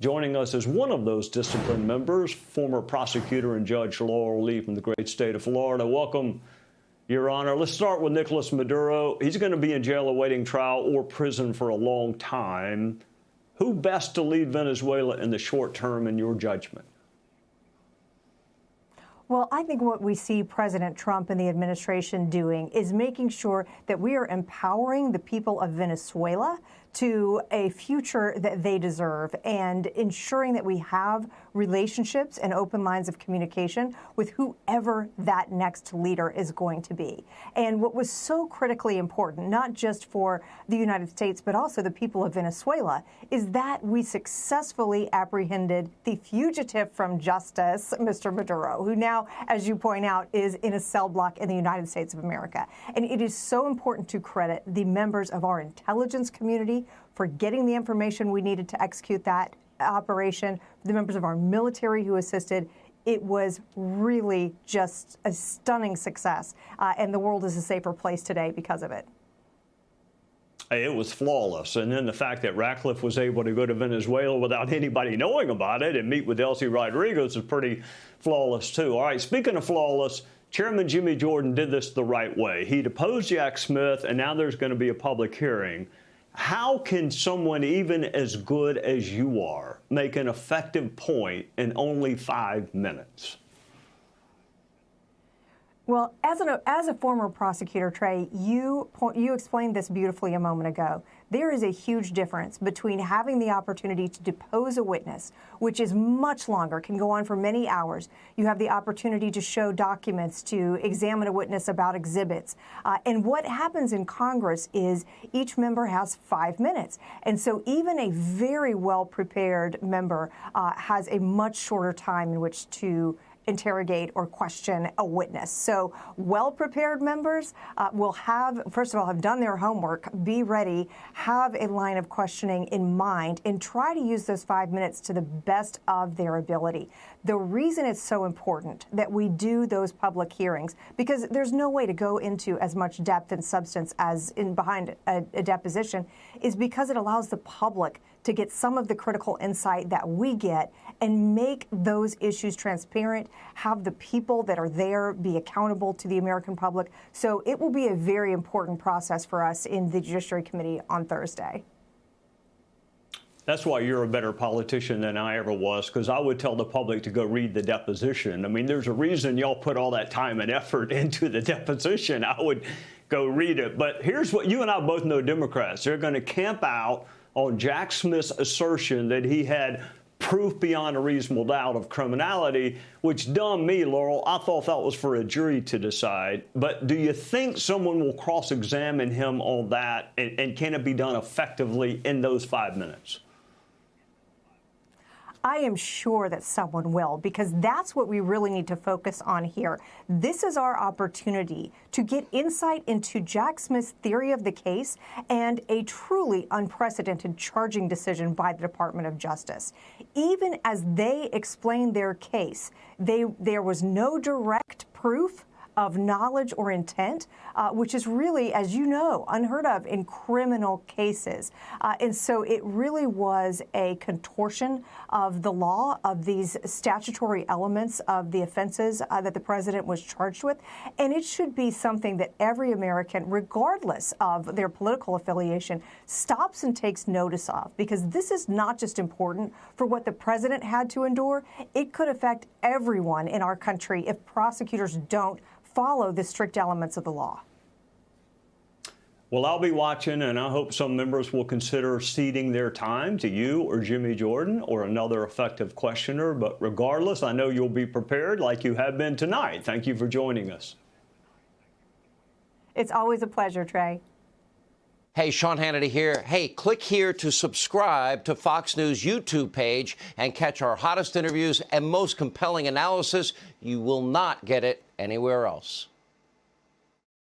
Joining us is one of those disciplined members, former prosecutor and Judge Laurel Lee from the great state of Florida. Welcome, Your Honor. Let's start with Nicolas Maduro. He's going to be in jail awaiting trial or prison for a long time. Who best to lead Venezuela in the short term, in your judgment? Well, I think what we see President Trump and the administration doing is making sure that we are empowering the people of Venezuela to a future that they deserve and ensuring that we have relationships and open lines of communication with whoever that next leader is going to be. And what was so critically important, not just for the United States, but also the people of Venezuela, is that we successfully apprehended the fugitive from justice, Mr. Maduro, who now, as you point out, is in a cell block in the United States of America. And it is so important to credit the members of our intelligence community for getting the information we needed to execute that operation, the members of our military who assisted. It was really just a stunning success, and the world is a safer place today because of it. It was flawless. And then the fact that Ratcliffe was able to go to Venezuela without anybody knowing about it and meet with Elsie Rodriguez is pretty flawless, too. All right, speaking of flawless, Chairman Jimmy Jordan did this the right way. He deposed Jack Smith, and now there's going to be a public hearing. How can someone even as good as you are make an effective point in only 5 minutes? Well, as a former prosecutor, Trey, you explained this beautifully a moment ago. There is a huge difference between having the opportunity to depose a witness, which is much longer, can go on for many hours. You have the opportunity to show documents, to examine a witness about exhibits. And what happens in Congress is each member has 5 minutes. And so even a very well-prepared member has a much shorter time in which to interrogate or question a witness. So well-prepared members will have, first of all, have done their homework, be ready, have a line of questioning in mind, and try to use those 5 minutes to the best of their ability. The reason it's so important that we do those public hearings, because there's no way to go into as much depth and substance as behind a deposition, is because it allows the public to get some of the critical insight that we get and make those issues transparent, have the people that are there be accountable to the American public. So it will be a very important process for us in the Judiciary Committee on Thursday. That's why you're a better politician than I ever was, because I would tell the public to go read the deposition. I mean, there's a reason y'all put all that time and effort into the deposition. I would go read it. But here's what you and I both know, Democrats. They're going to camp out on Jack Smith's assertion that he had proof beyond a reasonable doubt of criminality, which dumb me, Laurel. I thought that was for a jury to decide. But do you think someone will cross-examine him on that, and can it be done effectively in those 5 minutes? I am sure that someone will, because that's what we really need to focus on here. This is our opportunity to get insight into Jack Smith's theory of the case and a truly unprecedented charging decision by the Department of Justice. Even as they explained their case, there was no direct proof of knowledge or intent, which is really, as you know, unheard of in criminal cases. And so it really was a contortion of the law, of these statutory elements of the offenses that the president was charged with. And it should be something that every American, regardless of their political affiliation, stops and takes notice of, because this is not just important for what the president had to endure. It could affect everyone in our country if prosecutors don't follow the strict elements of the law. Well, I'll be watching, and I hope some members will consider ceding their time to you or Jimmy Jordan or another effective questioner. But regardless, I know you'll be prepared like you have been tonight. Thank you for joining us. It's always a pleasure, Trey. Hey, Sean Hannity here. Hey, click here to subscribe to Fox News YouTube page and catch our hottest interviews and most compelling analysis. You will not get it anywhere else.